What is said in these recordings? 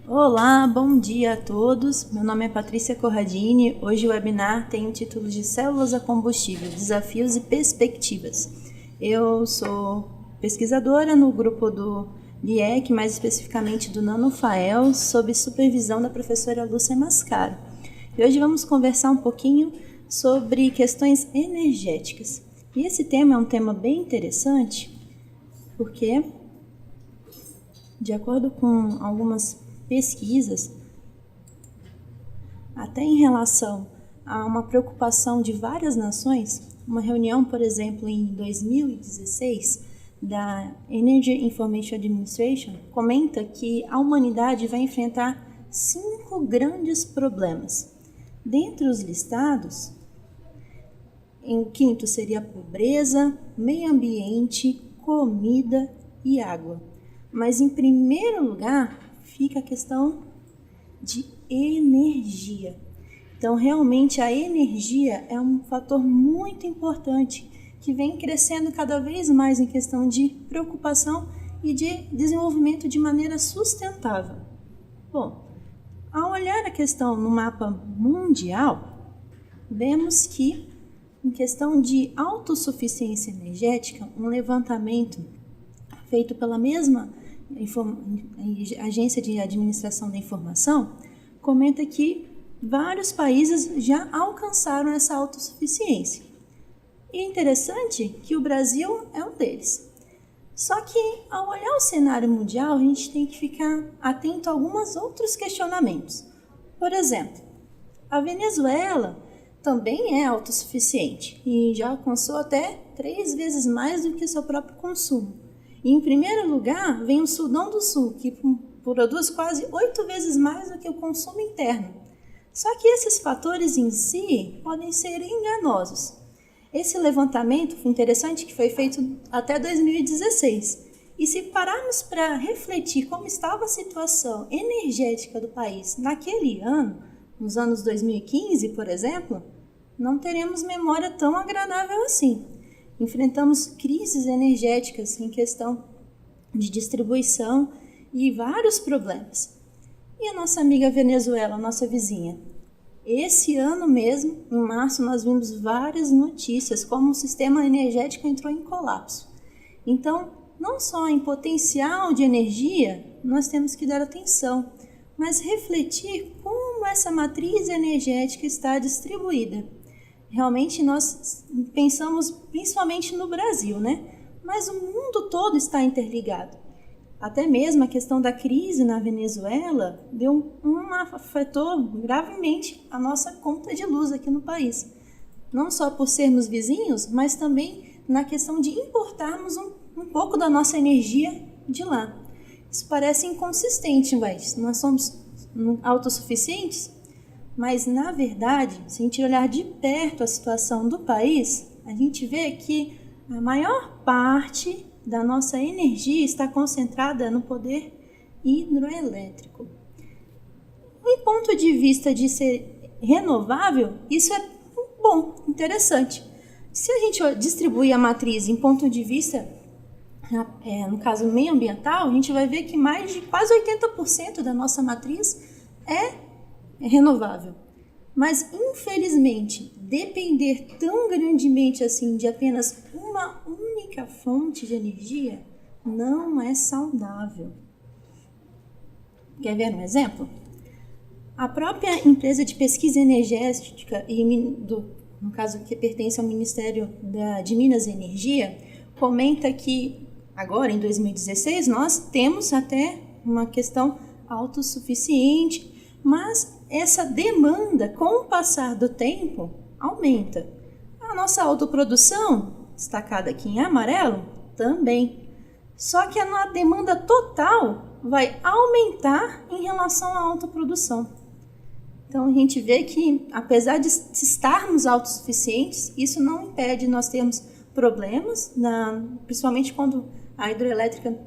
Olá, bom dia a todos. Meu nome é Patrícia Corradini. Hoje o webinar tem o título de Células a Combustível, Desafios e Perspectivas. Eu sou pesquisadora no grupo do LIEC, mais especificamente do Nanofael, sob supervisão da professora Lúcia Mascaro. E hoje vamos conversar um pouquinho sobre questões energéticas. E esse tema é um tema bem interessante, porque, de acordo com algumas pesquisas, até em relação a uma preocupação de várias nações, uma reunião, por exemplo, em 2016, da Energy Information Administration, comenta que a humanidade vai enfrentar 5 grandes problemas. Dentre os listados, em quinto seria a pobreza, meio ambiente, comida e água. Mas em primeiro lugar fica a questão de energia. Então, realmente, a energia é um fator muito importante que vem crescendo cada vez mais em questão de preocupação e de desenvolvimento de maneira sustentável. Bom, ao olhar a questão no mapa mundial, vemos que, em questão de autossuficiência energética, um levantamento feito pela mesma Agência de Administração da Informação comenta que vários países já alcançaram essa autossuficiência. E é interessante que o Brasil é um deles. Só que, ao olhar o cenário mundial, a gente tem que ficar atento a alguns outros questionamentos. Por exemplo, a Venezuela também é autossuficiente e já alcançou até 3 vezes mais do que seu próprio consumo. E, em primeiro lugar, vem o Sudão do Sul, que produz quase 8 vezes mais do que o consumo interno. Só que esses fatores em si podem ser enganosos. Esse levantamento foi interessante, que foi feito até 2016. E se pararmos para refletir como estava a situação energética do país naquele ano, nos anos 2015, por exemplo, não teremos memória tão agradável assim. Enfrentamos crises energéticas em questão de distribuição e vários problemas. E a nossa amiga Venezuela, nossa vizinha? Esse ano mesmo, em março, nós vimos várias notícias como o sistema energético entrou em colapso. Então, não só em potencial de energia, nós temos que dar atenção, mas refletir como essa matriz energética está distribuída. Realmente nós pensamos principalmente no Brasil, né? Mas o mundo todo está interligado. Até mesmo a questão da crise na Venezuela afetou gravemente a nossa conta de luz aqui no país. Não só por sermos vizinhos, mas também na questão de importarmos um pouco da nossa energia de lá. Isso parece inconsistente, mas nós somos autossuficientes? Mas, na verdade, se a gente olhar de perto a situação do país, a gente vê que a maior parte da nossa energia está concentrada no poder hidroelétrico. Em ponto de vista de ser renovável, isso é bom, interessante. Se a gente distribuir a matriz em ponto de vista, no caso meio ambiental, a gente vai ver que mais de quase 80% da nossa matriz é renovável. Mas, infelizmente, depender tão grandemente assim de apenas uma única fonte de energia não é saudável. Quer ver um exemplo? A própria empresa de pesquisa energética, no caso que pertence ao Ministério de Minas e Energia, comenta que agora, em 2016, nós temos até uma questão autossuficiente, mas essa demanda, com o passar do tempo, aumenta. A nossa autoprodução, destacada aqui em amarelo, também. Só que a demanda total vai aumentar em relação à autoprodução. Então, a gente vê que, apesar de estarmos autossuficientes, isso não impede nós termos problemas, principalmente quando a hidroelétrica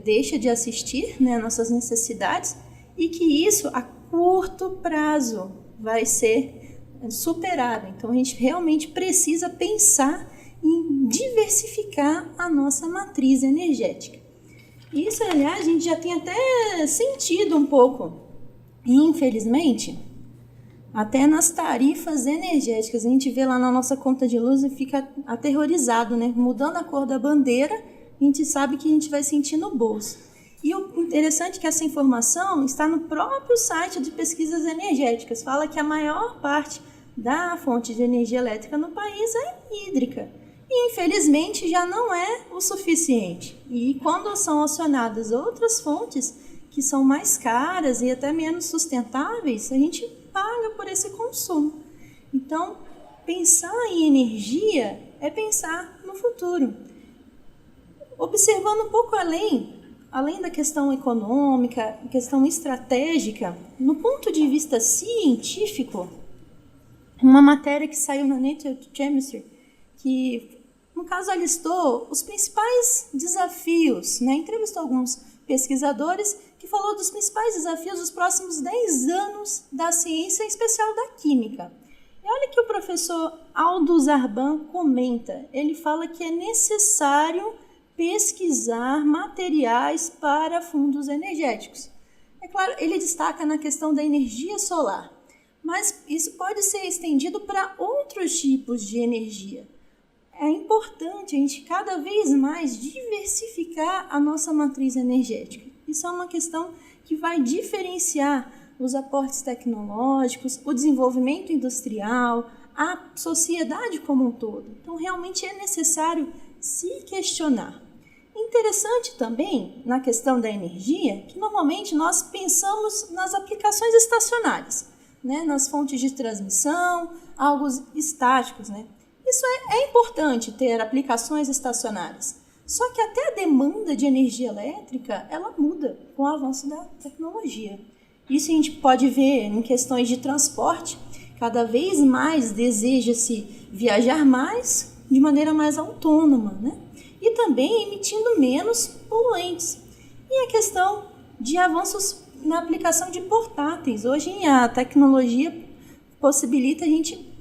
deixa de assistir, né, nossas necessidades, e que isso, a curto prazo, vai ser superado. Então, a gente realmente precisa pensar em diversificar a nossa matriz energética. Isso, aliás, a gente já tem até sentido um pouco. Infelizmente, até nas tarifas energéticas, a gente vê lá na nossa conta de luz e fica aterrorizado, né? Mudando a cor da bandeira, a gente sabe que a gente vai sentir no bolso. E o interessante é que essa informação está no próprio site de pesquisas energéticas. Fala que a maior parte da fonte de energia elétrica no país é hídrica. E, infelizmente, já não é o suficiente. E quando são acionadas outras fontes, que são mais caras e até menos sustentáveis, a gente paga por esse consumo. Então, pensar em energia é pensar no futuro. Observando um pouco além da questão econômica, questão estratégica, no ponto de vista científico, uma matéria que saiu na Nature Chemistry, que, no caso, listou os principais desafios, né? Entrevistou alguns pesquisadores que falou dos principais desafios dos próximos 10 anos da ciência, em especial da química. E olha que o professor Aldo Zarban comenta, ele fala que é necessário pesquisar materiais para fundos energéticos. É claro, ele destaca na questão da energia solar, mas isso pode ser estendido para outros tipos de energia. É importante a gente cada vez mais diversificar a nossa matriz energética. Isso é uma questão que vai diferenciar os aportes tecnológicos, o desenvolvimento industrial, a sociedade como um todo. Então, realmente é necessário se questionar. Interessante também, na questão da energia, que normalmente nós pensamos nas aplicações estacionárias, né? Nas fontes de transmissão, algo estáticos, né? Isso é importante ter aplicações estacionárias. Só que até a demanda de energia elétrica, ela muda com o avanço da tecnologia. Isso a gente pode ver em questões de transporte. Cada vez mais deseja-se viajar mais, de maneira mais autônoma, né? E também emitindo menos poluentes. E a questão de avanços na aplicação de portáteis. Hoje a tecnologia possibilita a gente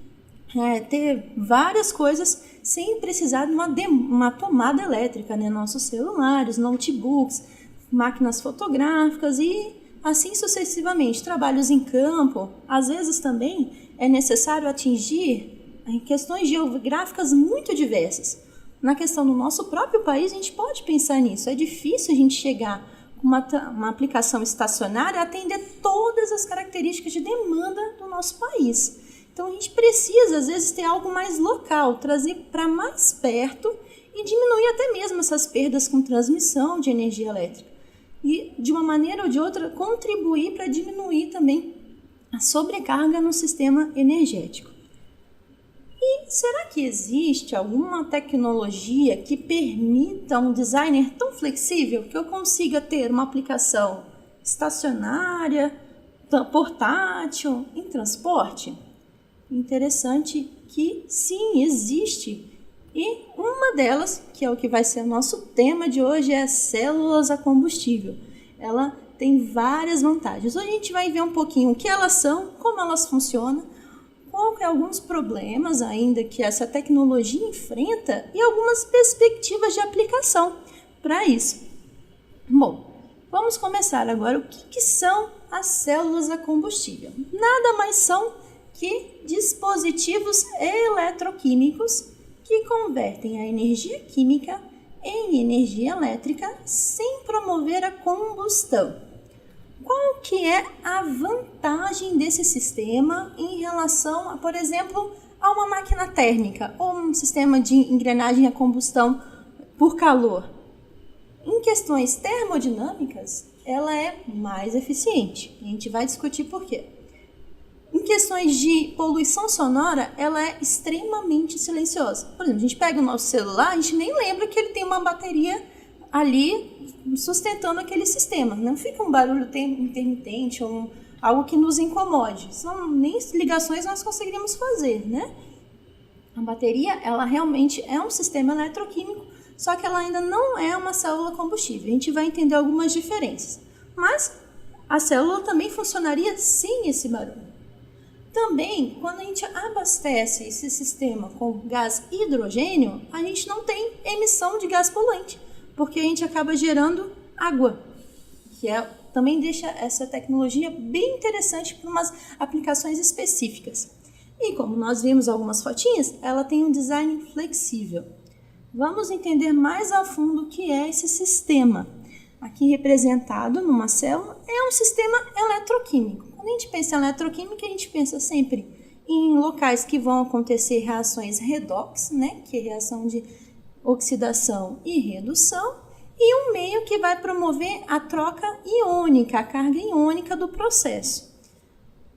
ter várias coisas sem precisar de uma tomada elétrica, né? Nossos celulares, notebooks, máquinas fotográficas e assim sucessivamente. Trabalhos em campo, às vezes também é necessário atingir questões geográficas muito diversas. Na questão do nosso próprio país, a gente pode pensar nisso. É difícil a gente chegar com uma aplicação estacionária a atender todas as características de demanda do nosso país. Então, a gente precisa, às vezes, ter algo mais local, trazer para mais perto e diminuir até mesmo essas perdas com transmissão de energia elétrica. E, de uma maneira ou de outra, contribuir para diminuir também a sobrecarga no sistema energético. E será que existe alguma tecnologia que permita um designer tão flexível que eu consiga ter uma aplicação estacionária, portátil, em transporte? Interessante que sim, existe. E uma delas, que é o que vai ser o nosso tema de hoje, é células a combustível. Ela tem várias vantagens. Hoje a gente vai ver um pouquinho o que elas são, como elas funcionam, qual que é alguns problemas ainda que essa tecnologia enfrenta e algumas perspectivas de aplicação para isso. Bom, vamos começar agora. O que são as células a combustível? Nada mais são que dispositivos eletroquímicos que convertem a energia química em energia elétrica sem promover a combustão. Qual que é a vantagem desse sistema em relação, a, por exemplo, a uma máquina térmica ou um sistema de engrenagem a combustão por calor? Em questões termodinâmicas, ela é mais eficiente. A gente vai discutir por quê. Em questões de poluição sonora, ela é extremamente silenciosa. Por exemplo, a gente pega o nosso celular, a gente nem lembra que ele tem uma bateria ali sustentando aquele sistema. Não fica um barulho intermitente ou algo que nos incomode. Nem ligações nós conseguiríamos fazer, né? A bateria, ela realmente é um sistema eletroquímico, só que ela ainda não é uma célula combustível. A gente vai entender algumas diferenças. Mas a célula também funcionaria sem esse barulho. Também, quando a gente abastece esse sistema com gás hidrogênio, a gente não tem emissão de gás poluente, porque a gente acaba gerando água, que também deixa essa tecnologia bem interessante para umas aplicações específicas. E como nós vimos algumas fotinhas, ela tem um design flexível. Vamos entender mais a fundo o que é esse sistema. Aqui representado numa célula é um sistema eletroquímico. Quando a gente pensa em eletroquímica, a gente pensa sempre em locais que vão acontecer reações redox, né, que é reação de oxidação e redução, e um meio que vai promover a troca iônica, a carga iônica do processo.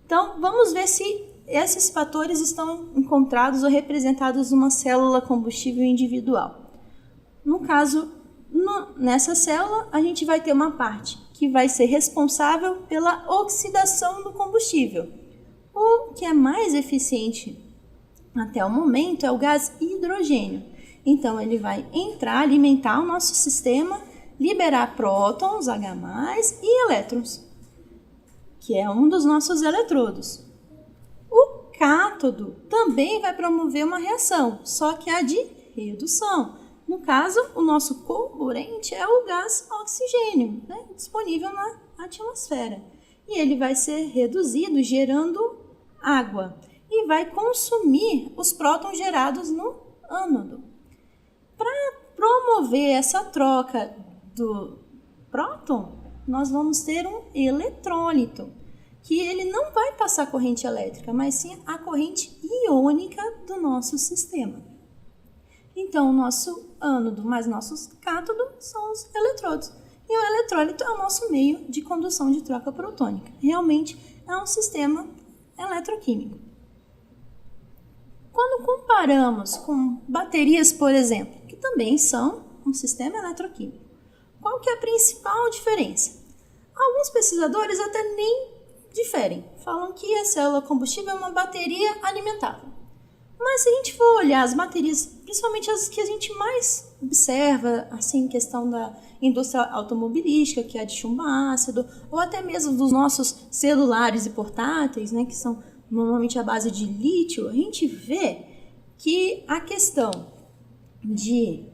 Então, vamos ver se esses fatores estão encontrados ou representados numa célula combustível individual. No caso, nessa célula, a gente vai ter uma parte que vai ser responsável pela oxidação do combustível. O que é mais eficiente até o momento é o gás hidrogênio. Então, ele vai entrar, alimentar o nosso sistema, liberar prótons, H+, e elétrons, que é um dos nossos eletrodos. O cátodo também vai promover uma reação, só que a de redução. No caso, o nosso comburente é o gás oxigênio, né, disponível na atmosfera. E ele vai ser reduzido gerando água e vai consumir os prótons gerados no ânodo. Para promover essa troca do próton, nós vamos ter um eletrólito, que ele não vai passar corrente elétrica, mas sim a corrente iônica do nosso sistema. Então, o nosso ânodo mais nossos cátodos são os eletrodos. E o eletrólito é o nosso meio de condução de troca protônica. Realmente é um sistema eletroquímico. Quando comparamos com baterias, por exemplo, que também são um sistema eletroquímico, qual que é a principal diferença? Alguns pesquisadores até nem diferem, falam que a célula combustível é uma bateria alimentável. Mas se a gente for olhar as baterias, principalmente as que a gente mais observa, assim, em questão da indústria automobilística, que é a de chumbo ácido, ou até mesmo dos nossos celulares e portáteis, né, que são normalmente à base de lítio, a gente vê que a questão de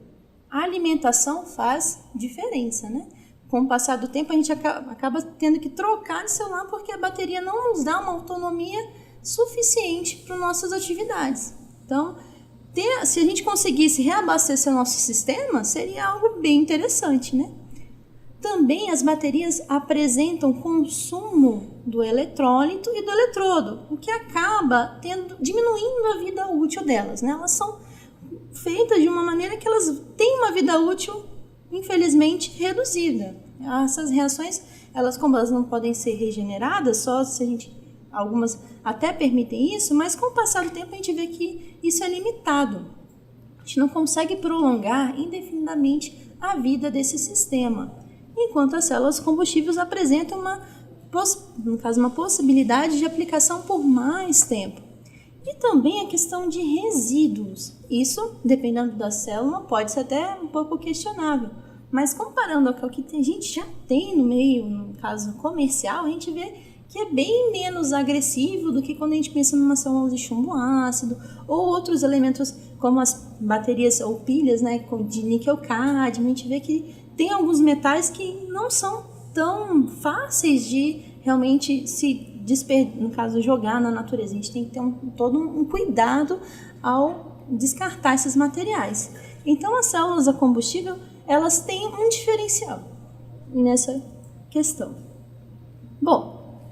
alimentação faz diferença, né? Com o passar do tempo, a gente acaba tendo que trocar de celular porque a bateria não nos dá uma autonomia suficiente para nossas atividades. Então, se a gente conseguisse reabastecer o nosso sistema, seria algo bem interessante, né? Também as baterias apresentam consumo do eletrólito e do eletrodo, o que acaba diminuindo a vida útil delas, né? Elas são feitas de uma maneira que elas têm uma vida útil, infelizmente, reduzida. Essas reações, como elas não podem ser regeneradas, só se algumas até permitem isso, mas com o passar do tempo a gente vê que isso é limitado. A gente não consegue prolongar indefinidamente a vida desse sistema, enquanto as células combustíveis apresentam uma possibilidade de aplicação por mais tempo. E também a questão de resíduos. Isso, dependendo da célula, pode ser até um pouco questionável. Mas comparando ao que a gente já tem no meio, no caso comercial, a gente vê que é bem menos agressivo do que quando a gente pensa numa célula de chumbo ácido ou outros elementos como as baterias ou pilhas, né, de níquel-cádmio. A gente vê que tem alguns metais que não são tão fáceis de realmente no caso, jogar na natureza. A gente tem que ter todo um cuidado ao descartar esses materiais. Então, as células a combustível, elas têm um diferencial nessa questão. Bom,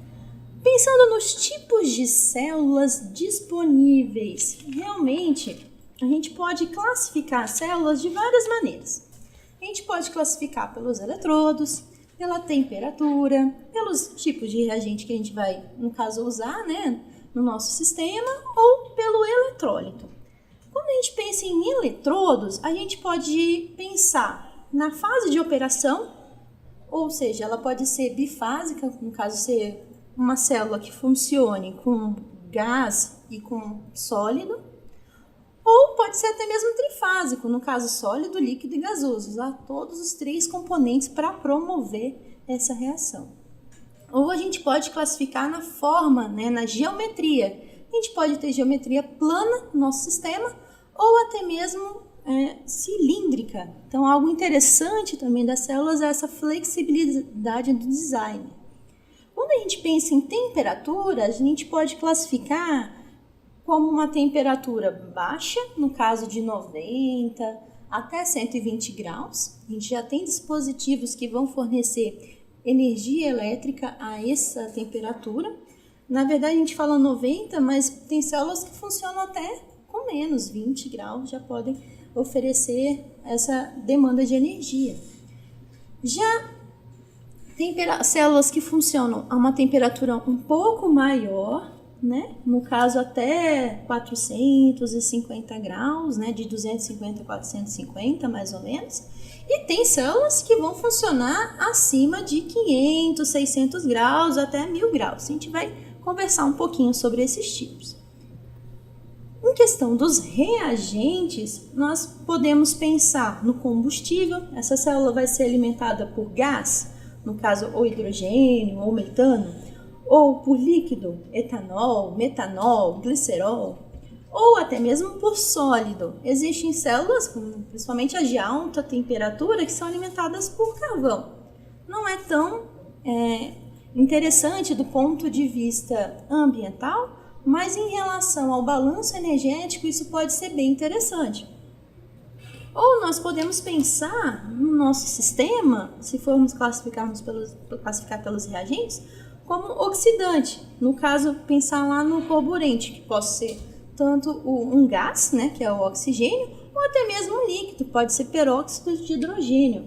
pensando nos tipos de células disponíveis, realmente a gente pode classificar células de várias maneiras. A gente pode classificar pelos eletrodos, pela temperatura, pelos tipos de reagente que a gente vai, no caso, usar, né, no nosso sistema, ou pelo eletrólito. Quando a gente pensa em eletrodos, a gente pode pensar na fase de operação, ou seja, ela pode ser bifásica, no caso, ser uma célula que funcione com gás e com sólido, ou pode ser até mesmo trifásico, no caso sólido, líquido e gasoso, usar todos os três componentes para promover essa reação. Ou a gente pode classificar na forma, né, na geometria. A gente pode ter geometria plana no nosso sistema, ou até mesmo cilíndrica. Então, algo interessante também das células é essa flexibilidade do design. Quando a gente pensa em temperatura, a gente pode classificar como uma temperatura baixa, no caso de 90 até 120 graus. A gente já tem dispositivos que vão fornecer energia elétrica a essa temperatura. Na verdade, a gente fala 90, mas tem células que funcionam até com menos 20 graus, já podem oferecer essa demanda de energia. Já células que funcionam a uma temperatura um pouco maior, né? No caso até 450 graus, né? De 250 a 450 mais ou menos. E tem células que vão funcionar acima de 500, 600 graus até 1000 graus. A gente vai conversar um pouquinho sobre esses tipos. Em questão dos reagentes, nós podemos pensar no combustível. Essa célula vai ser alimentada por gás, no caso ou hidrogênio ou metano, ou por líquido, etanol, metanol, glicerol, ou até mesmo por sólido. Existem células, principalmente as de alta temperatura, que são alimentadas por carvão. Não é tão interessante do ponto de vista ambiental, mas em relação ao balanço energético, isso pode ser bem interessante. Ou nós podemos pensar no nosso sistema, se formos classificar pelos reagentes, como oxidante. No caso, pensar lá no carburante, que pode ser tanto um gás, né, que é o oxigênio, ou até mesmo um líquido, pode ser peróxido de hidrogênio.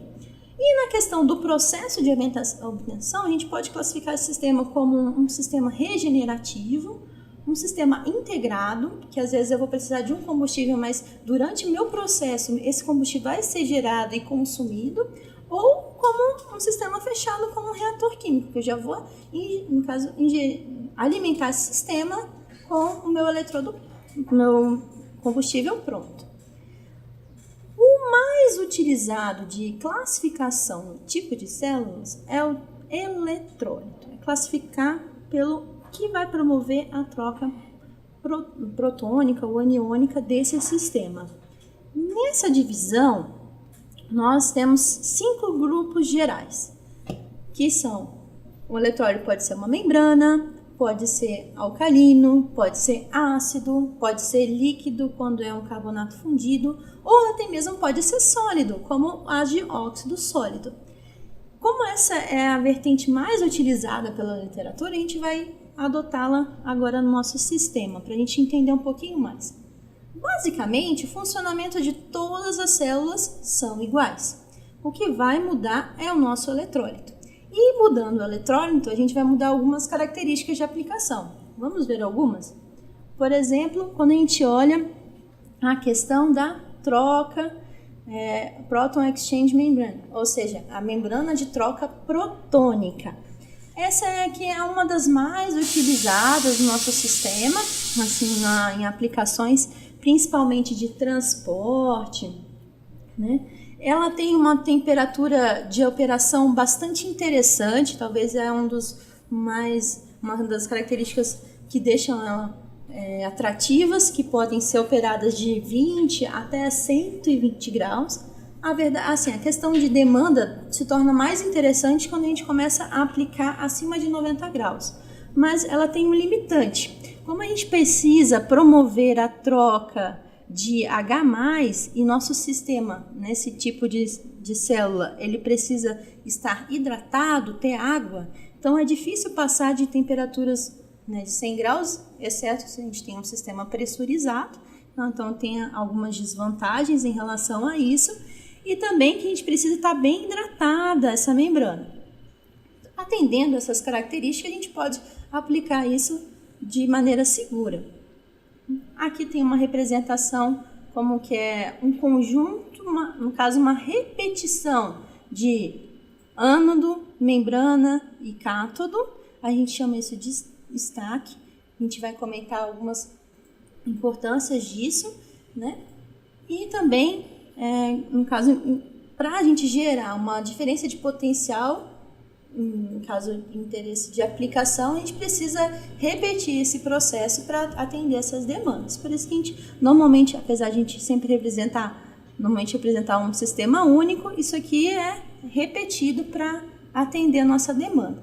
E na questão do processo de obtenção, a gente pode classificar esse sistema como um sistema regenerativo, um sistema integrado, que às vezes eu vou precisar de um combustível, mas durante o meu processo esse combustível vai ser gerado e consumido, ou como um sistema fechado como um reator químico, que eu já vou, no caso, alimentar esse sistema com o meu eletrodo, meu combustível pronto. O mais utilizado de classificação no tipo de células é o eletrólito, é classificar pelo que vai promover a troca protônica ou aniônica desse sistema. Nessa divisão, nós temos 5 grupos gerais, que são: o eletrólito pode ser uma membrana, pode ser alcalino, pode ser ácido, pode ser líquido quando é um carbonato fundido, ou até mesmo pode ser sólido, como as de óxido sólido. Como essa é a vertente mais utilizada pela literatura, a gente vai adotá-la agora no nosso sistema, para a gente entender um pouquinho mais. Basicamente, o funcionamento de todas as células são iguais. O que vai mudar é o nosso eletrólito. E mudando o eletrólito, a gente vai mudar algumas características de aplicação. Vamos ver algumas? Por exemplo, quando a gente olha a questão da troca Proton Exchange Membrane, ou seja, a membrana de troca protônica. Essa que é uma das mais utilizadas no nosso sistema, assim, em aplicações principalmente de transporte, né? Ela tem uma temperatura de operação bastante interessante, talvez é uma das características que deixam ela atrativas, que podem ser operadas de 20 até 120 graus. A verdade, assim, a questão de demanda se torna mais interessante quando a gente começa a aplicar acima de 90 graus. Mas ela tem um limitante. Como a gente precisa promover a troca de H+, e nosso sistema, nesse tipo de célula, ele precisa estar hidratado, ter água, então é difícil passar de temperaturas, né, de 100 graus, exceto se a gente tem um sistema pressurizado. Então tem algumas desvantagens em relação a isso. E também que a gente precisa estar bem hidratada essa membrana. Atendendo essas características, a gente pode aplicar isso de maneira segura. Aqui tem uma representação como que é um conjunto, no caso uma repetição de ânodo, membrana e cátodo. A gente chama isso de stack. A gente vai comentar algumas importâncias disso, né? E também no caso, para a gente gerar uma diferença de potencial, no caso de interesse de aplicação, a gente precisa repetir esse processo para atender essas demandas. Por isso que a gente, normalmente, apesar de a gente sempre representar normalmente representar um sistema único, isso aqui é repetido para atender a nossa demanda.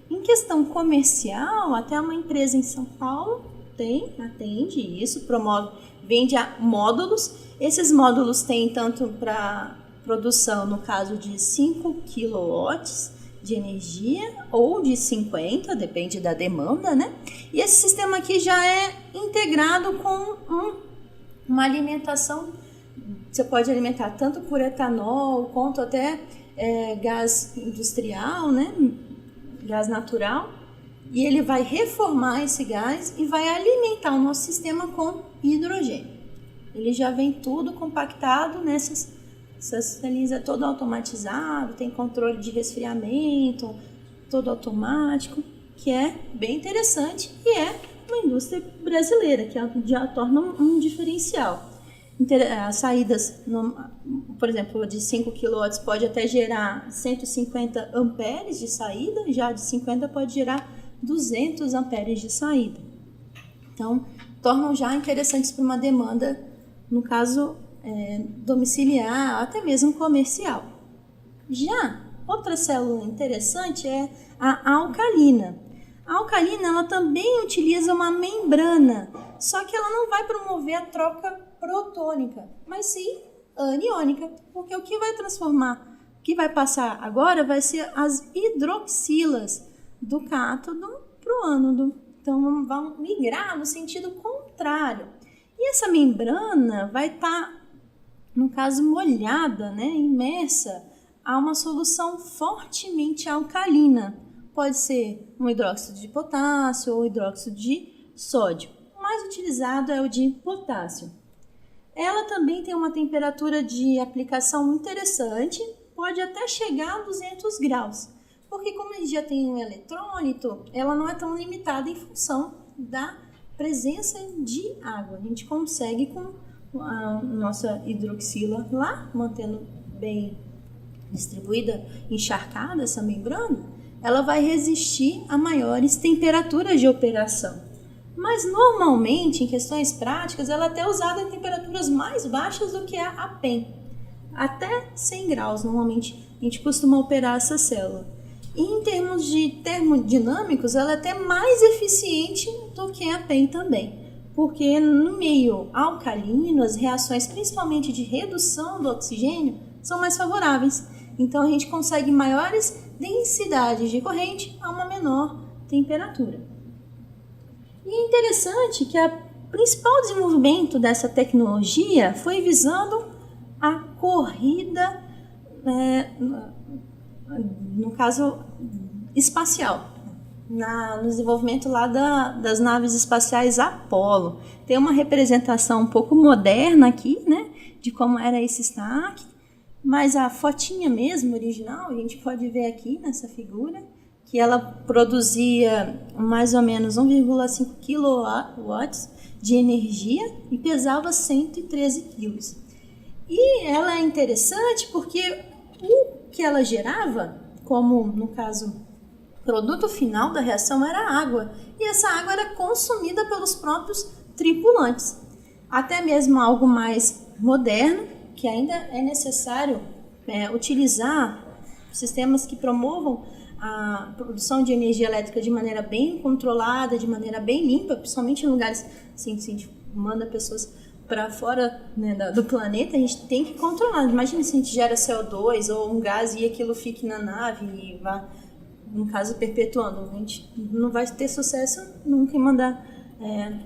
Em questão comercial, até uma empresa em São Paulo atende isso, vende módulos. Esses módulos têm tanto para produção, no caso de 5 kW de energia ou de 50, depende da demanda, né? E esse sistema aqui já é integrado com uma alimentação. Você pode alimentar tanto por etanol quanto até gás industrial, né? Gás natural. E ele vai reformar esse gás e vai alimentar o nosso sistema com hidrogênio. Ele já vem tudo compactado nessas linhas, é todo automatizado, tem controle de resfriamento, todo automático, que é bem interessante e é uma indústria brasileira, que já torna um diferencial. As saídas, por exemplo, de 5 kW pode até gerar 150 amperes de saída, já de 50 pode gerar 200 amperes de saída. Então, tornam já interessantes para uma demanda, no caso, domiciliar, até mesmo comercial. Já outra célula interessante é a alcalina. A alcalina, ela também utiliza uma membrana, só que ela não vai promover a troca protônica, mas sim aniônica, porque o que vai transformar, o que vai passar agora vai ser as hidroxilas do cátodo para o ânodo. Então, vão migrar no sentido contrário. E essa membrana vai estar, no caso, molhada, né, imersa a uma solução fortemente alcalina. Pode ser um hidróxido de potássio ou hidróxido de sódio. O mais utilizado é o de potássio. Ela também tem uma temperatura de aplicação interessante, pode até chegar a 200 graus. Porque como ele já tem um eletrólito, ela não é tão limitada em função da presença de água. A gente consegue com a nossa hidroxila lá, mantendo bem distribuída, encharcada essa membrana, ela vai resistir a maiores temperaturas de operação. Mas normalmente, em questões práticas, ela é até usada em temperaturas mais baixas do que a PEM. Até 100 graus, normalmente, a gente costuma operar essa célula. E em termos de termodinâmicos, ela é até mais eficiente do que a PEM também, porque no meio alcalino, as reações, principalmente de redução do oxigênio, são mais favoráveis. Então, a gente consegue maiores densidades de corrente a uma menor temperatura. E é interessante que o principal desenvolvimento dessa tecnologia foi visando a corrida, no caso espacial, no desenvolvimento lá das naves espaciais Apollo. Tem uma representação um pouco moderna aqui, né, de como era esse stack, mas a fotinha mesmo, original, a gente pode ver aqui nessa figura, que ela produzia mais ou menos 1,5 kW de energia e pesava 113 kg. E ela é interessante porque o que ela gerava, como no caso, produto final da reação era água, e essa água era consumida pelos próprios tripulantes. Até mesmo algo mais moderno, que ainda é necessário utilizar sistemas que promovam a produção de energia elétrica de maneira bem controlada, de maneira bem limpa, principalmente em lugares assim, que a gente manda pessoas para fora, né, do planeta, a gente tem que controlar. Imagina se a gente gera CO2 ou um gás e aquilo fique na nave e vá, no caso, perpetuando. A gente não vai ter sucesso nunca em mandar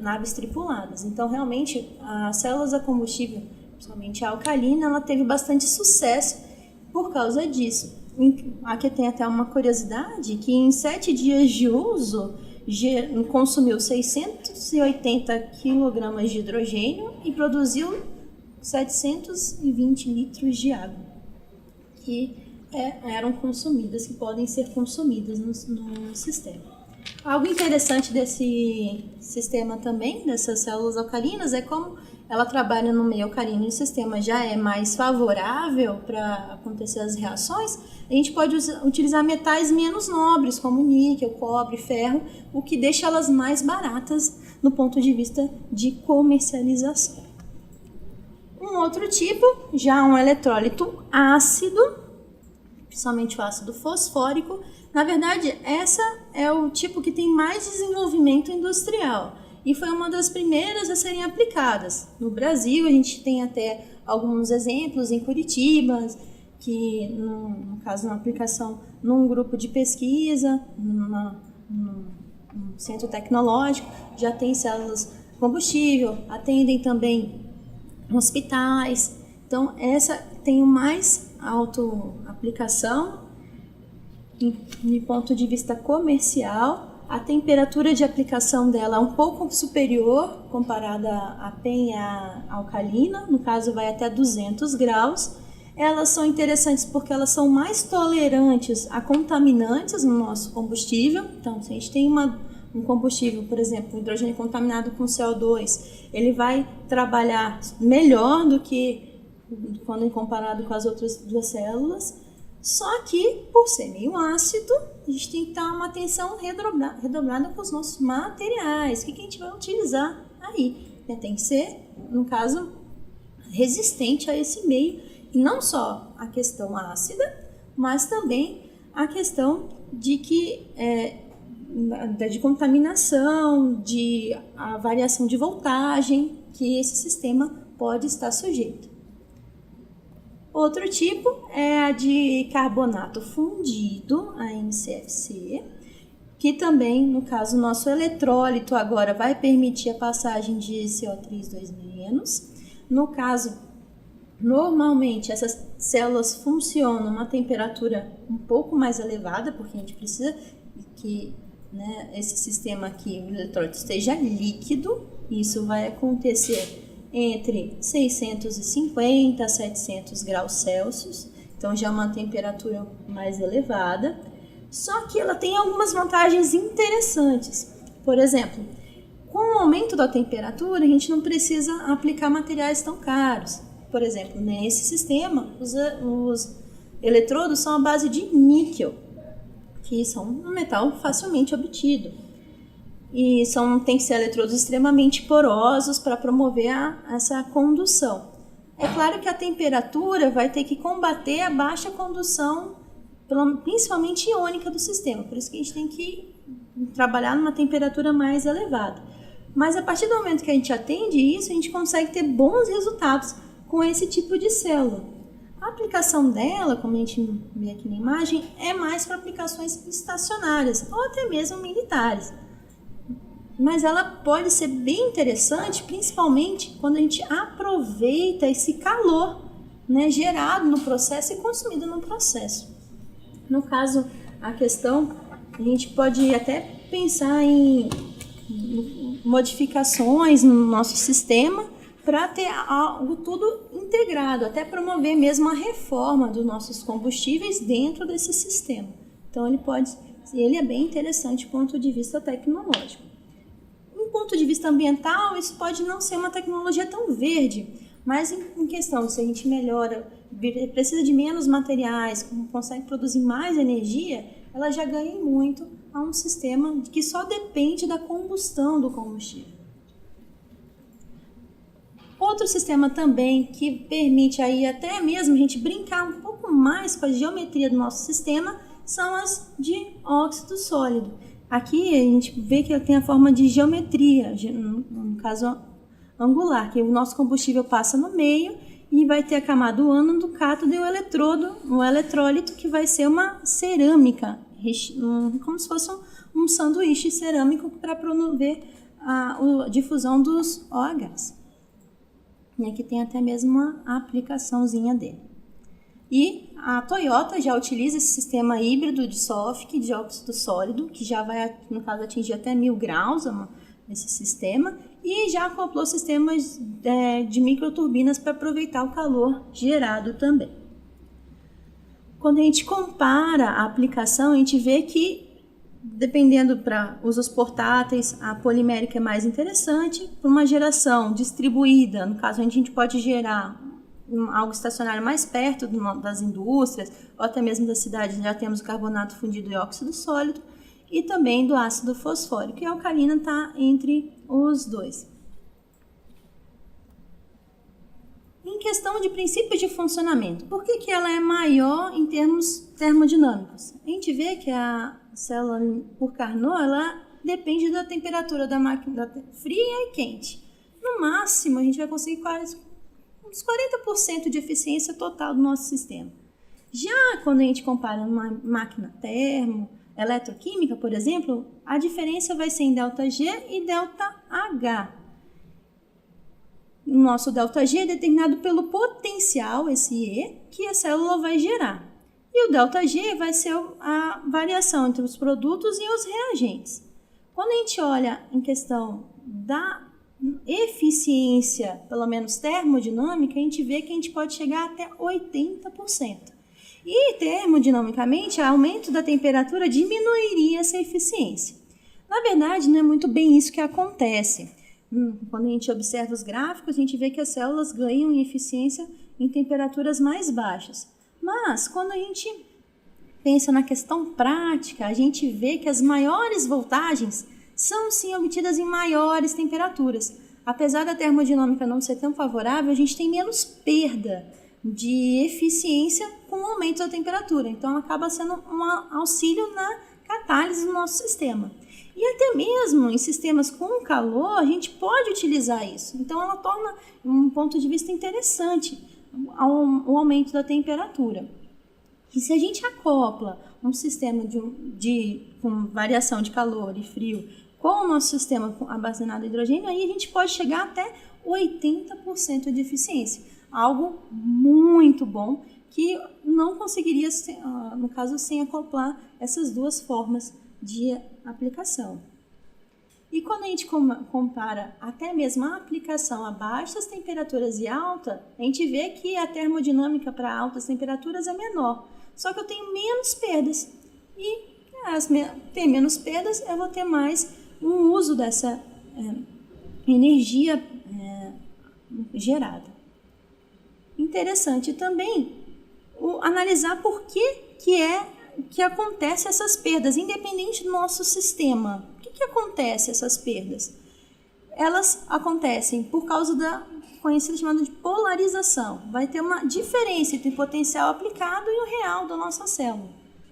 naves tripuladas. Então, realmente, as células a combustível, principalmente a alcalina, ela teve bastante sucesso por causa disso. Aqui tem até uma curiosidade, que em 7 dias de uso consumiu 680 kg de hidrogênio e produziu 720 litros de água, que eram consumidas, que podem ser consumidas no sistema. Algo interessante desse sistema também, dessas células alcalinas, é como ela trabalha no meio alcalino e o sistema já é mais favorável para acontecer as reações. A gente pode utilizar metais menos nobres, como níquel, cobre, ferro, o que deixa elas mais baratas no ponto de vista de comercialização. Um outro tipo, já um eletrólito ácido, principalmente o ácido fosfórico. Na verdade, essa é o tipo que tem mais desenvolvimento industrial e foi uma das primeiras a serem aplicadas. No Brasil, a gente tem até alguns exemplos em Curitiba, que no caso, uma aplicação num grupo de pesquisa, num centro tecnológico, já tem células combustível, atendem também hospitais. Então, essa tem mais autoaplicação de ponto de vista comercial. A temperatura de aplicação dela é um pouco superior comparada à penha alcalina, no caso vai até 200 graus. Elas são interessantes porque elas são mais tolerantes a contaminantes no nosso combustível. Então, se a gente tem um combustível, por exemplo, hidrogênio contaminado com CO2, ele vai trabalhar melhor do que quando comparado com as outras duas células. Só que, por ser meio ácido, a gente tem que dar uma atenção redobrada com os nossos materiais. O que a gente vai utilizar aí? Tem que ser, no caso, resistente a esse meio. E não só a questão ácida, mas também a questão de contaminação, de a variação de voltagem que esse sistema pode estar sujeito. Outro tipo é a de carbonato fundido, a NCFC, que também, no caso, o nosso eletrólito agora vai permitir a passagem de CO3-2-. No caso, normalmente essas células funcionam a uma temperatura um pouco mais elevada, porque a gente precisa que esse sistema aqui, o eletrólito, esteja líquido. Isso vai acontecer entre 650 a 700 graus Celsius, então já é uma temperatura mais elevada. Só que ela tem algumas vantagens interessantes. Por exemplo, com o aumento da temperatura, a gente não precisa aplicar materiais tão caros. Por exemplo, nesse sistema, os eletrodos são à base de níquel, que são um metal facilmente obtido. E tem que ser eletrodos extremamente porosos para promover essa condução. É claro que a temperatura vai ter que combater a baixa condução, principalmente iônica do sistema. Por isso que a gente tem que trabalhar numa temperatura mais elevada. Mas a partir do momento que a gente atende isso, a gente consegue ter bons resultados com esse tipo de célula. A aplicação dela, como a gente vê aqui na imagem, é mais para aplicações estacionárias ou até mesmo militares. Mas ela pode ser bem interessante, principalmente quando a gente aproveita esse calor, gerado no processo e consumido no processo. No caso, a gente pode até pensar em modificações no nosso sistema para ter algo tudo integrado, até promover mesmo a reforma dos nossos combustíveis dentro desse sistema. Então, ele é bem interessante do ponto de vista tecnológico. Do ponto de vista ambiental, isso pode não ser uma tecnologia tão verde, mas em questão de se a gente melhora, precisa de menos materiais, consegue produzir mais energia, ela já ganha muito a um sistema que só depende da combustão do combustível. Outro sistema também que permite aí até mesmo a gente brincar um pouco mais com a geometria do nosso sistema são as de óxido sólido. Aqui a gente vê que ele tem a forma de geometria, no caso angular, que o nosso combustível passa no meio e vai ter a camada do ânodo, do cátodo e o eletrodo, o eletrólito, que vai ser uma cerâmica, como se fosse um sanduíche cerâmico para promover a difusão dos OHs. E aqui tem até mesmo uma aplicaçãozinha dele. E a Toyota já utiliza esse sistema híbrido de SOFC, de óxido sólido, que já vai, no caso, atingir até 1000 graus nesse sistema, e já acoplou sistemas de microturbinas para aproveitar o calor gerado também. Quando a gente compara a aplicação, a gente vê que, dependendo para usos portáteis, a polimérica é mais interessante. Para uma geração distribuída, no caso, a gente pode gerar algo estacionário mais perto das indústrias, ou até mesmo da cidade, já temos o carbonato fundido e óxido sólido, e também do ácido fosfórico, e a alcalina está entre os dois. Em questão de princípios de funcionamento, por que ela é maior em termos termodinâmicos? A gente vê que a célula por Carnot, ela depende da temperatura da máquina fria e quente. No máximo, a gente vai conseguir uns 40% de eficiência total do nosso sistema. Já quando a gente compara uma máquina eletroquímica, por exemplo, a diferença vai ser em ΔG e ΔH. O nosso ΔG é determinado pelo potencial, esse E, que a célula vai gerar. E o ΔG vai ser a variação entre os produtos e os reagentes. Quando a gente olha em questão da eficiência, pelo menos termodinâmica, a gente vê que a gente pode chegar até 80%. E termodinamicamente, o aumento da temperatura diminuiria essa eficiência. Na verdade, não é muito bem isso que acontece. Quando a gente observa os gráficos, a gente vê que as células ganham em eficiência em temperaturas mais baixas. Mas, quando a gente pensa na questão prática, a gente vê que as maiores voltagens são sim obtidas em maiores temperaturas. Apesar da termodinâmica não ser tão favorável, a gente tem menos perda de eficiência com o aumento da temperatura. Então, acaba sendo um auxílio na catálise do nosso sistema. E até mesmo em sistemas com calor, a gente pode utilizar isso. Então, ela torna um ponto de vista interessante o aumento da temperatura. E se a gente acopla um sistema com variação de calor e frio com o nosso sistema armazenado em hidrogênio, aí a gente pode chegar até 80% de eficiência. Algo muito bom que não conseguiria, no caso, sem acoplar essas duas formas de aplicação. E quando a gente compara até mesmo a aplicação a baixas temperaturas e alta, a gente vê que a termodinâmica para altas temperaturas é menor. Só que eu tenho menos perdas. E ter menos perdas, eu vou ter mais um uso dessa energia gerada. Interessante também analisar por que acontece essas perdas, independente do nosso sistema. Por que acontece essas perdas? Elas acontecem por causa da conhecida chamada de polarização. Vai ter uma diferença entre o potencial aplicado e o real da nossa célula.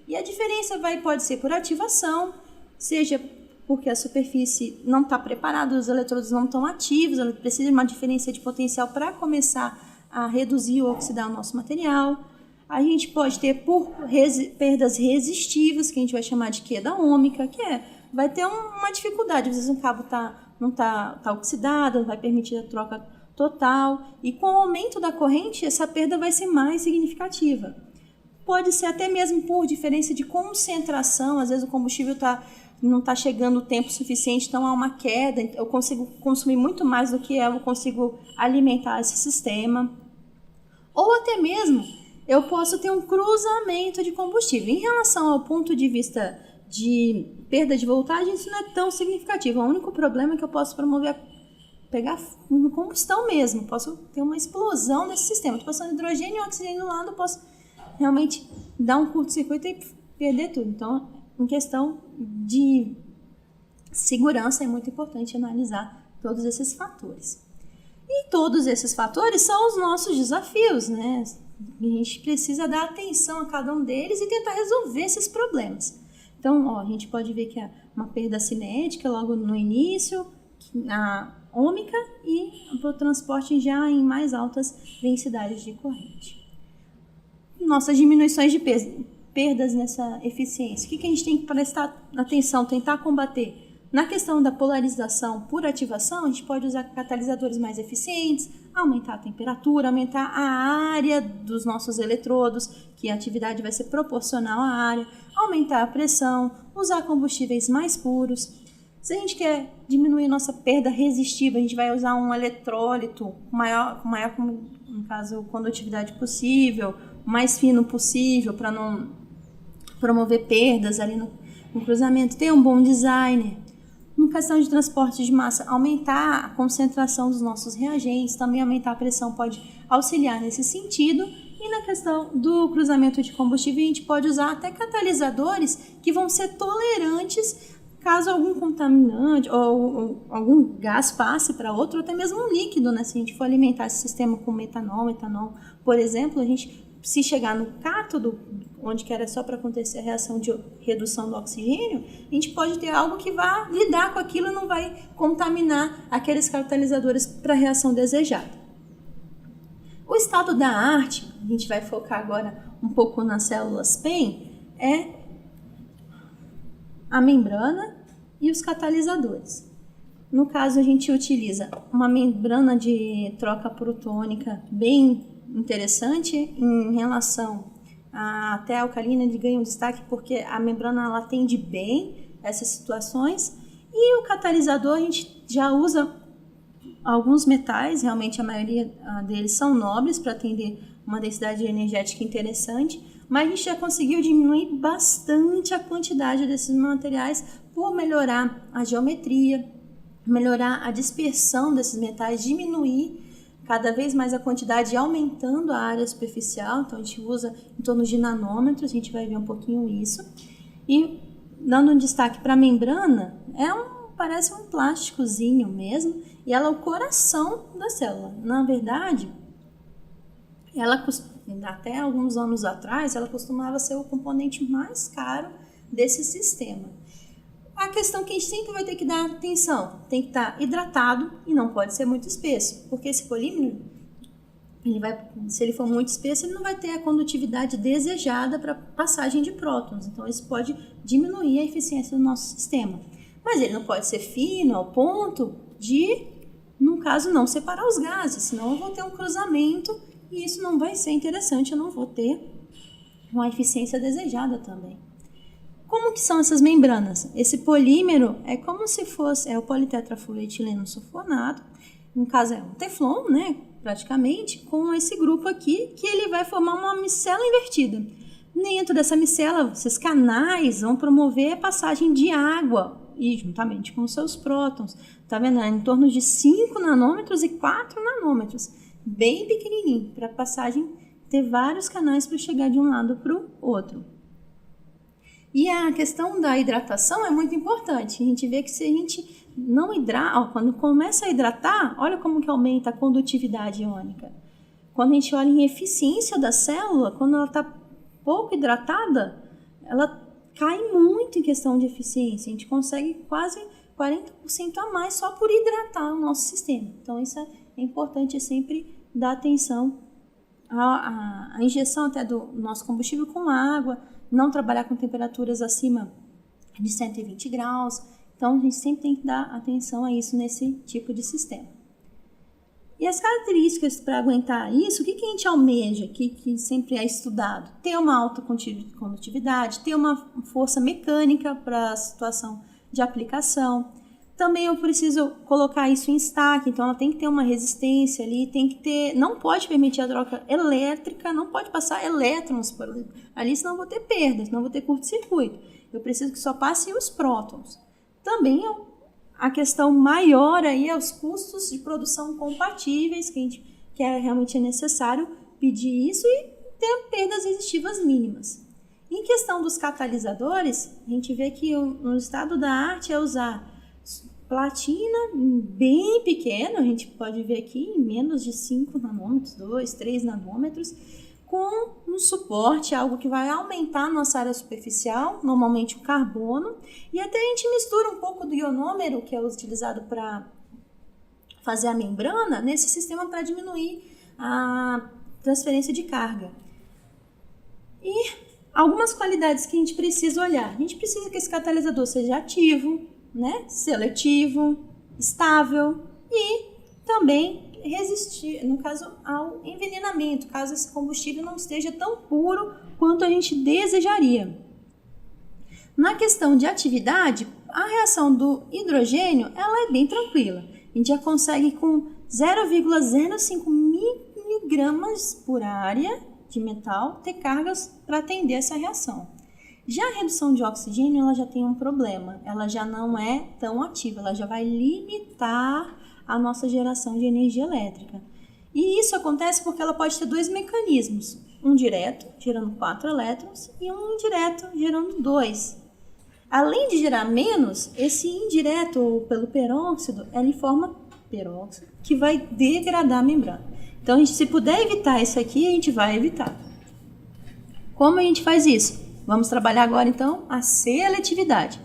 E a diferença pode ser por ativação, seja porque a superfície não está preparada, os eletrodos não estão ativos, ela precisa de uma diferença de potencial para começar a reduzir ou oxidar o nosso material. A gente pode ter por perdas resistivas, que a gente vai chamar de queda ômica, vai ter uma dificuldade, às vezes o cabo não está oxidado, não vai permitir a troca total, e com o aumento da corrente, essa perda vai ser mais significativa. Pode ser até mesmo por diferença de concentração, às vezes o combustível não está chegando o tempo suficiente, então há uma queda, eu consigo consumir muito mais do que eu consigo alimentar esse sistema. Ou até mesmo eu posso ter um cruzamento de combustível. Em relação ao ponto de vista de perda de voltagem, isso não é tão significativo. O único problema é que eu posso pegar combustão mesmo, posso ter uma explosão desse sistema. Estou passando hidrogênio e oxigênio do lado, eu posso realmente dar um curto-circuito e perder tudo. Então, em questão de segurança, é muito importante analisar todos esses fatores. E todos esses fatores são os nossos desafios, né? A gente precisa dar atenção a cada um deles e tentar resolver esses problemas. Então, a gente pode ver que há uma perda cinética logo no início, na ômica e para o transporte já em mais altas densidades de corrente. Nossas diminuições de perdas nessa eficiência. O que a gente tem que prestar atenção, tentar combater? Na questão da polarização por ativação, a gente pode usar catalisadores mais eficientes, aumentar a temperatura, aumentar a área dos nossos eletrodos, que a atividade vai ser proporcional à área, aumentar a pressão, usar combustíveis mais puros. Se a gente quer diminuir nossa perda resistiva, a gente vai usar um eletrólito maior no caso, condutividade possível, o mais fino possível, para não promover perdas ali no cruzamento. Ter um bom designer. Em questão de transporte de massa, aumentar a concentração dos nossos reagentes, também aumentar a pressão pode auxiliar nesse sentido. E na questão do cruzamento de combustível, a gente pode usar até catalisadores que vão ser tolerantes caso algum contaminante ou algum gás passe para outro, ou até mesmo um líquido, né? Se a gente for alimentar esse sistema com metanol, por exemplo, se chegar no cátodo, onde que era só para acontecer a reação de redução do oxigênio, a gente pode ter algo que vá lidar com aquilo e não vai contaminar aqueles catalisadores para a reação desejada. O estado da arte, a gente vai focar agora um pouco nas células PEM, é a membrana e os catalisadores. No caso, a gente utiliza uma membrana de troca protônica bem interessante em relação até a alcalina, de ganho destaque porque a membrana ela atende bem essas situações, e o catalisador a gente já usa alguns metais, realmente a maioria deles são nobres para atender uma densidade energética interessante, mas a gente já conseguiu diminuir bastante a quantidade desses materiais por melhorar a geometria, melhorar a dispersão desses metais, diminuir cada vez mais a quantidade, aumentando a área superficial. Então a gente usa em torno de nanômetros, a gente vai ver um pouquinho isso. E dando um destaque para a membrana, parece um plásticozinho mesmo, e ela é o coração da célula. Na verdade, até alguns anos atrás, ela costumava ser o componente mais caro desse sistema. A questão que a gente sempre vai ter que dar atenção, tem que estar hidratado e não pode ser muito espesso, porque esse polímero, se ele for muito espesso, ele não vai ter a condutividade desejada para passagem de prótons, então isso pode diminuir a eficiência do nosso sistema. Mas ele não pode ser fino ao ponto de, no caso, não separar os gases, senão eu vou ter um cruzamento e isso não vai ser interessante, eu não vou ter uma eficiência desejada também. Como que são essas membranas? Esse polímero é como se fosse o politetrafluoretileno sulfonato, no caso é um teflon, né, praticamente, com esse grupo aqui, que ele vai formar uma micela invertida. Dentro dessa micela, esses canais vão promover a passagem de água, e juntamente com os seus prótons, tá vendo? Em torno de 5 nanômetros e 4 nanômetros, bem pequenininho, para a passagem ter vários canais para chegar de um lado para o outro. E a questão da hidratação é muito importante. A gente vê que se a gente não hidrata, quando começa a hidratar, olha como que aumenta a condutividade iônica. Quando a gente olha em eficiência da célula, quando ela está pouco hidratada, ela cai muito em questão de eficiência. A gente consegue quase 40% a mais só por hidratar o nosso sistema. Então isso é importante sempre dar atenção à injeção até do nosso combustível com água, não trabalhar com temperaturas acima de 120 graus. Então, a gente sempre tem que dar atenção a isso nesse tipo de sistema. E as características para aguentar isso, o que a gente almeja, que sempre é estudado? Ter uma alta condutividade, ter uma força mecânica para a situação de aplicação. Também eu preciso colocar isso em destaque, então ela tem que ter uma resistência ali, não pode permitir a troca elétrica, não pode passar elétrons ali, senão eu vou ter perda, senão eu vou ter curto-circuito. Eu preciso que só passe os prótons. Também a questão maior aí é os custos de produção compatíveis, que realmente é necessário pedir isso e ter perdas resistivas mínimas. Em questão dos catalisadores, a gente vê que no estado da arte é usar platina bem pequena, a gente pode ver aqui em menos de 5 nanômetros, 2, 3 nanômetros, com um suporte, algo que vai aumentar a nossa área superficial, normalmente o carbono, e até a gente mistura um pouco do ionômero, que é utilizado para fazer a membrana, nesse sistema para diminuir a transferência de carga. E algumas qualidades que a gente precisa olhar. A gente precisa que esse catalisador seja ativo, né, seletivo, estável e também resistir, no caso, ao envenenamento, caso esse combustível não esteja tão puro quanto a gente desejaria. Na questão de atividade, a reação do hidrogênio ela é bem tranquila. A gente já consegue com 0,05 miligramas por área de metal ter cargas para atender essa reação. Já a redução de oxigênio ela já tem um problema, ela já não é tão ativa, ela já vai limitar a nossa geração de energia elétrica. E isso acontece porque ela pode ter dois mecanismos, um direto, gerando 4 elétrons, e um indireto, gerando 2. Além de gerar menos, esse indireto ou pelo peróxido, ele forma peróxido que vai degradar a membrana. Então, se puder evitar isso aqui, a gente vai evitar. Como a gente faz isso? Vamos trabalhar agora, então, a seletividade.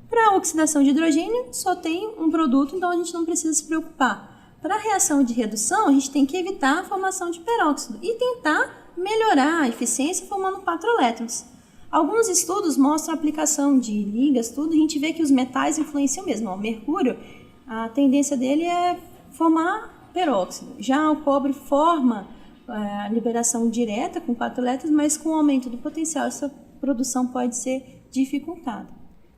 Para a oxidação de hidrogênio, só tem um produto, então a gente não precisa se preocupar. Para a reação de redução, a gente tem que evitar a formação de peróxido e tentar melhorar a eficiência formando 4 elétrons. Alguns estudos mostram a aplicação de ligas, tudo, e a gente vê que os metais influenciam mesmo. O mercúrio, a tendência dele é formar peróxido. Já o cobre forma a liberação direta com 4 elétrons, mas com o aumento do potencial, essa produção pode ser dificultada.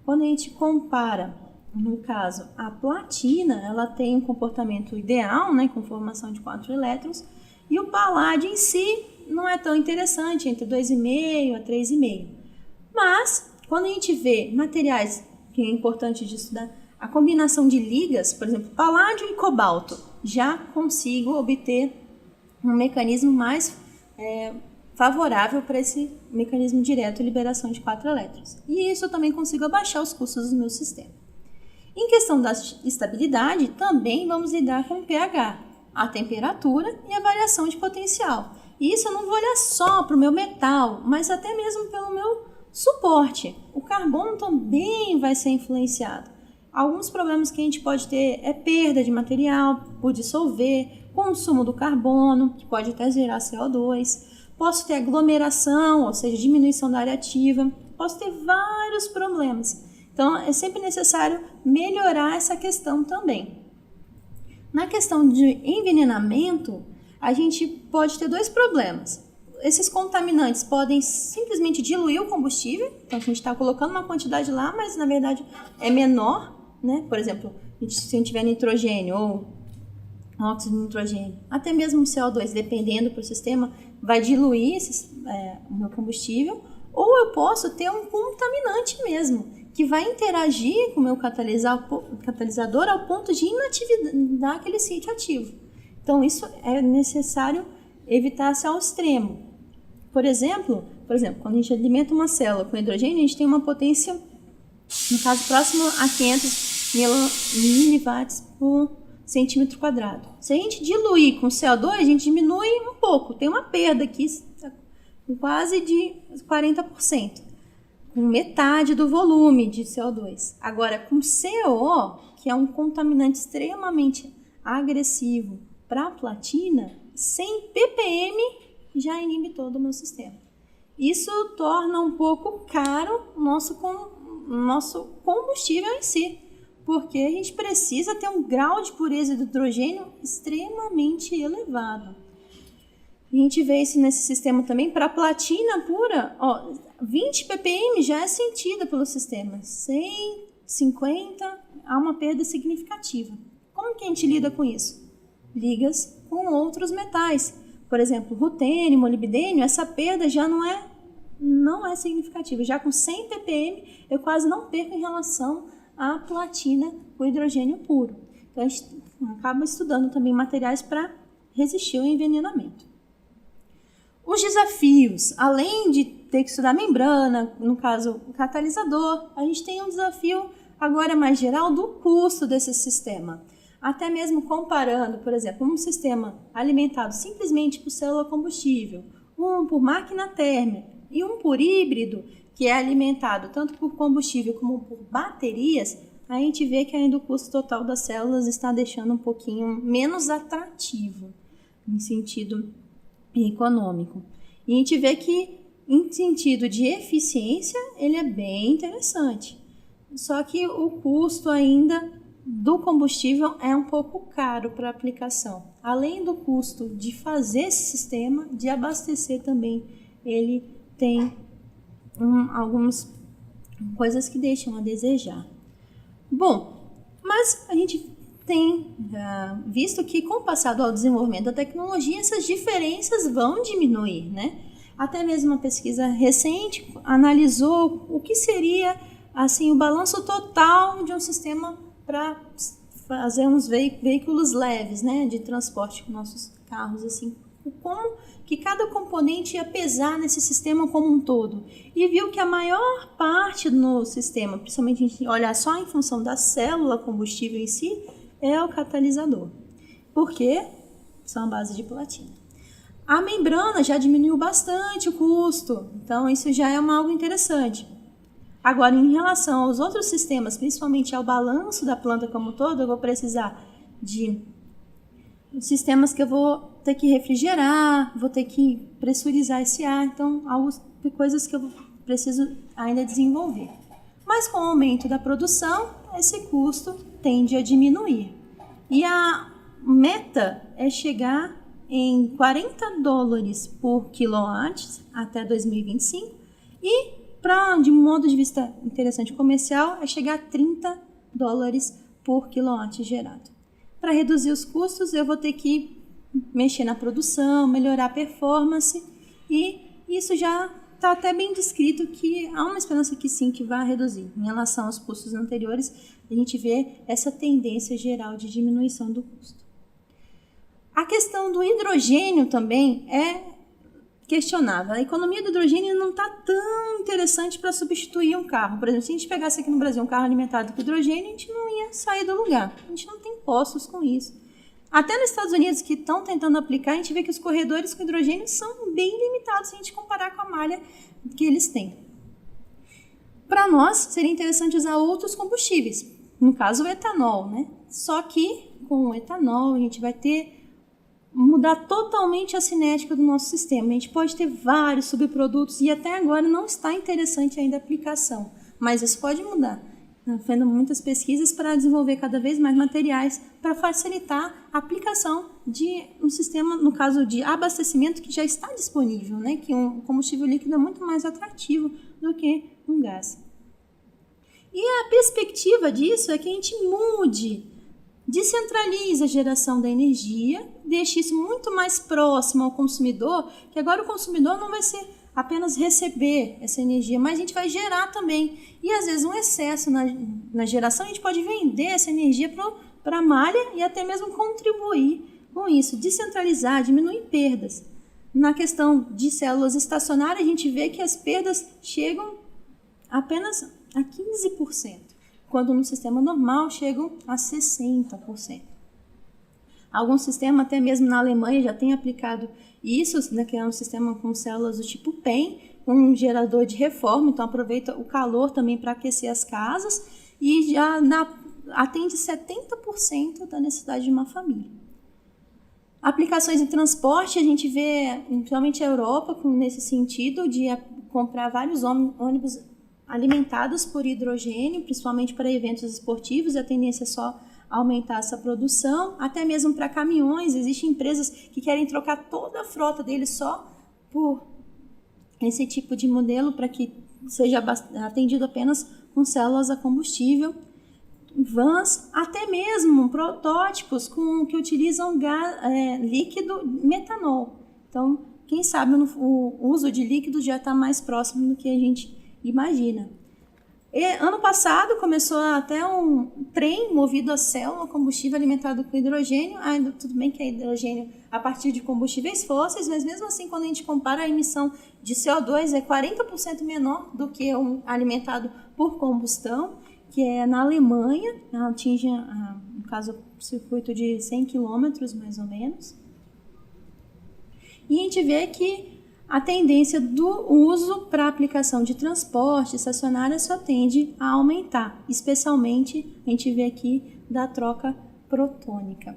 Quando a gente compara, no caso, a platina, ela tem um comportamento ideal, né, com formação de 4 elétrons, e o paládio em si não é tão interessante, entre 2,5 a 3,5. Mas, quando a gente vê materiais, que é importante de estudar, a combinação de ligas, por exemplo, paládio e cobalto, já consigo obter um mecanismo mais favorável para esse mecanismo direto de liberação de 4 elétrons. E isso eu também consigo abaixar os custos do meu sistema. Em questão da estabilidade, também vamos lidar com o pH, a temperatura e a variação de potencial. E isso eu não vou olhar só para o meu metal, mas até mesmo pelo meu suporte. O carbono também vai ser influenciado. Alguns problemas que a gente pode ter é perda de material por dissolver, consumo do carbono, que pode até gerar CO2. Posso ter aglomeração, ou seja, diminuição da área ativa. Posso ter vários problemas. Então, é sempre necessário melhorar essa questão também. Na questão de envenenamento, a gente pode ter 2 problemas. Esses contaminantes podem simplesmente diluir o combustível, então a gente está colocando uma quantidade lá, mas na verdade é menor, né? Por exemplo, se a gente tiver nitrogênio ou óxido de nitrogênio, até mesmo CO2, dependendo do sistema, vai diluir o meu combustível, ou eu posso ter um contaminante mesmo, que vai interagir com o meu catalisador ao ponto de inativar aquele sítio ativo. Então isso é necessário evitar-se ao extremo. Por exemplo, quando a gente alimenta uma célula com hidrogênio, a gente tem uma potência, no caso, próximo a 500 miliwatts por centímetro quadrado. Se a gente diluir com CO2, a gente diminui um pouco, tem uma perda aqui quase de 40%, com metade do volume de CO2. Agora, com CO, que é um contaminante extremamente agressivo para a platina, 100 ppm já inibe todo o meu sistema. Isso torna um pouco caro o nosso combustível em si, porque a gente precisa ter um grau de pureza do hidrogênio extremamente elevado. A gente vê isso nesse sistema também. Para a platina pura, 20 ppm já é sentida pelo sistema. 150 há uma perda significativa. Como que a gente lida com isso? Ligas com outros metais. Por exemplo, rutênio, molibdênio, essa perda já não é significativa. Já com 100 ppm, eu quase não perco em relação à platina com hidrogênio puro. Então, a gente acaba estudando também materiais para resistir ao envenenamento. Os desafios, além de ter que estudar membrana, no caso, o catalisador, a gente tem um desafio agora mais geral do custo desse sistema. Até mesmo comparando, por exemplo, um sistema alimentado simplesmente por célula combustível, um por máquina térmica e um por híbrido, que é alimentado tanto por combustível como por baterias, a gente vê que ainda o custo total das células está deixando um pouquinho menos atrativo, em sentido econômico. E a gente vê que, em sentido de eficiência, ele é bem interessante. Só que o custo ainda do combustível é um pouco caro para aplicação. Além do custo de fazer esse sistema, de abastecer também, ele tem algumas coisas que deixam a desejar. Bom, mas a gente tem visto que com o passar do desenvolvimento da tecnologia, essas diferenças vão diminuir, né? Até mesmo uma pesquisa recente analisou o que seria assim, o balanço total de um sistema para fazer uns veículos leves, né, de transporte com nossos carros assim como que cada componente ia pesar nesse sistema como um todo. E viu que a maior parte no sistema, principalmente a gente olhar só em função da célula combustível em si, é o catalisador. Por quê? São a base de platina. A membrana já diminuiu bastante o custo, então isso já é algo interessante. Agora, em relação aos outros sistemas, principalmente ao balanço da planta como um todo, eu vou precisar de sistemas que eu vou ter que refrigerar, vou ter que pressurizar esse ar, então, coisas que eu preciso ainda desenvolver. Mas com o aumento da produção, esse custo tende a diminuir. E a meta é chegar em $40 por quilowatt até 2025 e, de modo de vista interessante comercial, é chegar a $30 por quilowatt gerado. Para reduzir os custos, eu vou ter que mexer na produção, melhorar a performance, e isso já está até bem descrito que há uma esperança que sim, que vai reduzir. Em relação aos custos anteriores, a gente vê essa tendência geral de diminuição do custo. A questão do hidrogênio também é questionável. A economia do hidrogênio não está tão interessante para substituir um carro. Por exemplo, se a gente pegasse aqui no Brasil um carro alimentado com hidrogênio, a gente não ia sair do lugar. A gente não tem postos com isso. Até nos Estados Unidos, que estão tentando aplicar, a gente vê que os corredores com hidrogênio são bem limitados se a gente comparar com a malha que eles têm. Para nós, seria interessante usar outros combustíveis, no caso o etanol, né? Só que com o etanol a gente vai mudar totalmente a cinética do nosso sistema. A gente pode ter vários subprodutos e até agora não está interessante ainda a aplicação, mas isso pode mudar. Estou fazendo muitas pesquisas para desenvolver cada vez mais materiais para facilitar a aplicação de um sistema, no caso de abastecimento, que já está disponível, né? Que um combustível líquido é muito mais atrativo do que um gás. E a perspectiva disso é que a gente descentralize a geração da energia, deixe isso muito mais próximo ao consumidor, que agora o consumidor não vai ser apenas receber essa energia, mas a gente vai gerar também. E às vezes um excesso na geração, a gente pode vender essa energia para a malha e até mesmo contribuir com isso, descentralizar, diminuir perdas. Na questão de células estacionárias, a gente vê que as perdas chegam apenas a 15%, quando no sistema normal chegam a 60%. Alguns sistemas, até mesmo na Alemanha, já têm aplicado isso, né, que é um sistema com células do tipo PEM, com um gerador de reforma, então aproveita o calor também para aquecer as casas e já atende 70% da necessidade de uma família. Aplicações em transporte, a gente vê, principalmente a Europa, nesse sentido de comprar vários ônibus alimentados por hidrogênio, principalmente para eventos esportivos, e a tendência é só aumentar essa produção, até mesmo para caminhões. Existem empresas que querem trocar toda a frota deles só por esse tipo de modelo, para que seja atendido apenas com células a combustível. Vans, até mesmo protótipos que utilizam líquido metanol. Então, quem sabe o uso de líquido já está mais próximo do que a gente imagina. Ano passado começou até um trem movido a célula combustível alimentado com hidrogênio. Ainda tudo bem que é hidrogênio a partir de combustíveis fósseis, mas mesmo assim, quando a gente compara, a emissão de CO2 é 40% menor do que um alimentado por combustão, que é na Alemanha, atinge, no caso, o circuito de 100 km, mais ou menos. E a gente vê que a tendência do uso para aplicação de transporte estacionário só tende a aumentar, especialmente a gente vê aqui da troca protônica.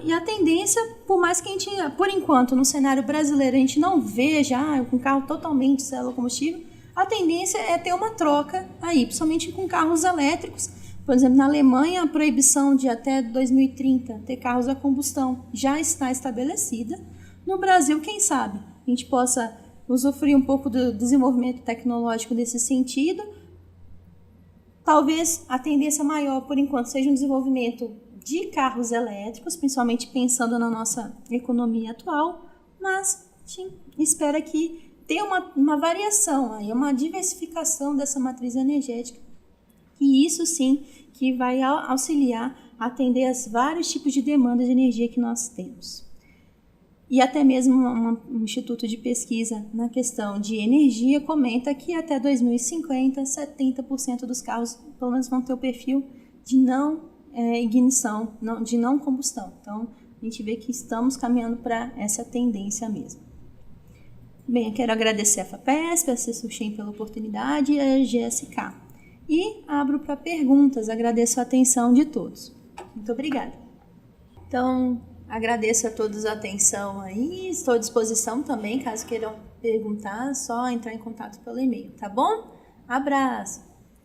E a tendência, por mais que a gente, por enquanto, no cenário brasileiro, a gente não veja um carro totalmente célula combustível, a tendência é ter uma troca aí, principalmente com carros elétricos. Por exemplo, na Alemanha, a proibição de até 2030 ter carros a combustão já está estabelecida. No Brasil, quem sabe, a gente possa usufruir um pouco do desenvolvimento tecnológico nesse sentido. Talvez a tendência maior, por enquanto, seja um desenvolvimento de carros elétricos, principalmente pensando na nossa economia atual, mas a gente espera que tenha uma variação, uma diversificação dessa matriz energética, e isso sim que vai auxiliar a atender a vários tipos de demanda de energia que nós temos. E até mesmo um instituto de pesquisa na questão de energia comenta que até 2050, 70% dos carros pelo menos vão ter o perfil de não ignição, de não combustão. Então, a gente vê que estamos caminhando para essa tendência mesmo. Bem, eu quero agradecer a FAPESP, a CESUCHEM pela oportunidade e a GSK. E abro para perguntas, agradeço a atenção de todos. Muito obrigada. Então, agradeço a todos a atenção aí, estou à disposição também, caso queiram perguntar, é só entrar em contato pelo e-mail, tá bom? Abraço!